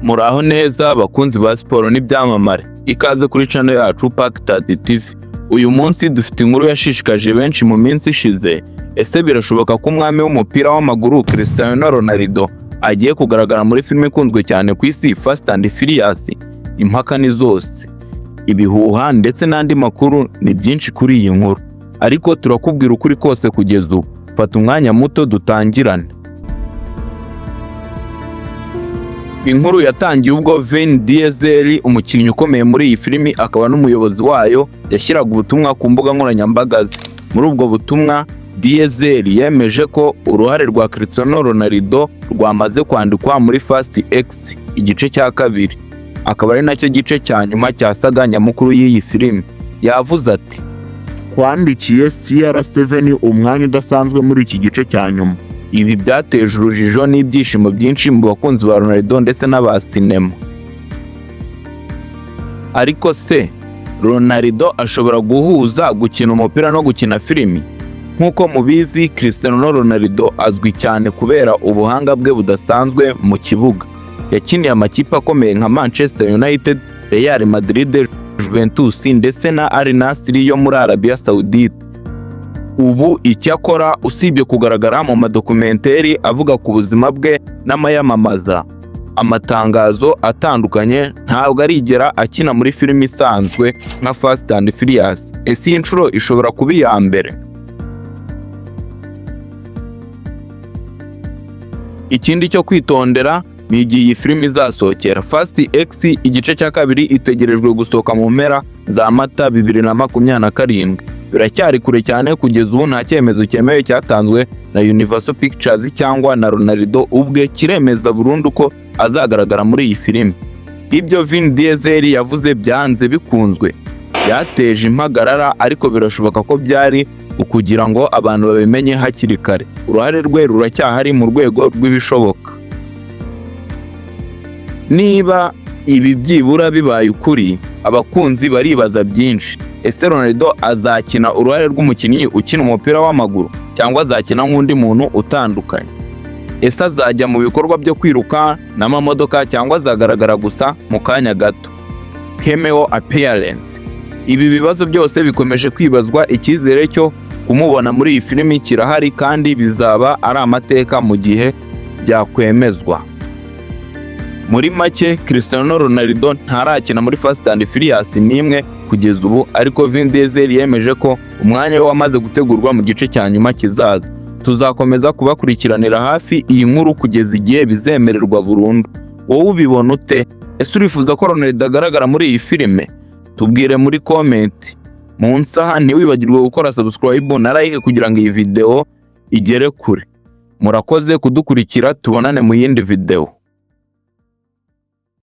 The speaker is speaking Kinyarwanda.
Muraho neza bakunzi ba siporo n'ibyamamare, ikaze kuri channel yacu Packed TV. Uyu munsi dufite inkuru yashishikaje benshi mu minsi ishize. Ese birashoboka ko umwami w'umupira w'amaguru Cristiano Ronaldo agiye kugaragara muri filime ikunzwe cyane ku isi Fast and Furious? Impaka ni zose, ibihuha ndetse n'andi makuru ni byinshi kuri iyi nkuru, ariko turakubwira ukuri kose kugeza ubu. Fata umwanya muto dutangirane. Inkuru yatangiye ubwo Vin Diesel, umukinnyi ukomeye muri iyi filimi akaba n'umuyobozi wayo, yashyiraga ubutumwa ku mbuga nkoranyambaga ze. Muri ubwo butumwa Diesel yemeje ko uruhare rwa Cristiano Ronaldo rwamaze kwandikwa muri Fast X igice cya kabiri, akaba ari nacyo gice cya nyuma cyasaga nyamukuru y'iyi filimi. Yavuze ati, twandikiye CR7 umwanya udasanzwe muri iki gice cya nyuma. Ibi byateje urujijo n'ibyishimo byinshi mu bakunzi ba Ronaldo ndetse n'aba sinema. Ariko se Ronaldo ashobora guhuza gukina umupira no gukina filimi? Nk'uko mubizi, Cristiano Ronaldo azwi cyane kubera ubuhanga bwe budasanzwe mu kibuga. Yakiniye amakipe akomeye nka Manchester United, Real Madrid, Juventus ndetse na Al Nassr yo muri Arabia Saudite. Ubu icyakora usibye kugaragara mu madokumenteri avuga ku buzima bwe n'amayamamaza, amatangazo atandukanye, ntabwo arigera akina muri filimi isanzwe nka Fast and Furious. Ese iyi nshuro ishobora kuba iya mbere? Ikindi cyo kwitondera ni igihe iyi filimi izasohokera. Fast X igice cya kabiri itegerejwe gusohoka mu mpera za Mata 2027. Biracyari kure cyane, kugeza ubu nta cyemezo cyemewe cyatanzwe na Universal Pictures cyangwa na Ronaldo ubwe kiremeza burundu ko azagaragara muri iyi filimi. Ibyo Vin Diesel yavuze byanze bikunzwe byateje impagarara, ariko birashoboka ko byari ukugira ngo abantu babimenye hakiri kare. Uruhare rwe ruracyahari mu rwego rw'ibishoboka. Niba ibi byibura bibaye ukuri, abakunzi baribaza byinshi. Ese Ronaldo azakina uruhare rw'umukinnyi ukina umupira w'amaguru cyangwa azakina nk'undi muntu utandukanye? Ese azajya mu bikorwa byo kwiruka n'amamodoka cyangwa azagaragara gusa mu kanya gato, cameo appearance? Ibi bibazo byose bikomeje kwibazwa. Icyizere cyo kumubona muri iyi filimi kirahari, kandi bizaba ari amateka mu gihe byakwemezwa. Muri make, Cristiano Ronaldo ntarakina muri Fast and Furious n'imwe kugeza ubu, ariko Vin Diesel yemeje ko umwanya we wamaze gutegurwa mu gice cya nyuma kizaza. Tuzakomeza kubakurikiranira hafi iyi nkuru kugeza igihe bizemererwa burundu. Wowe ubibona ute? Ese urifuza ko Ronaldo agaragara muri iyi filime? Tubwire muri comment. Munsi aha ntiwibagirwe gukora subscribe na like kugira ngo iyi video igere kure. Murakoze kudukurikira, tubonane mu yindi video.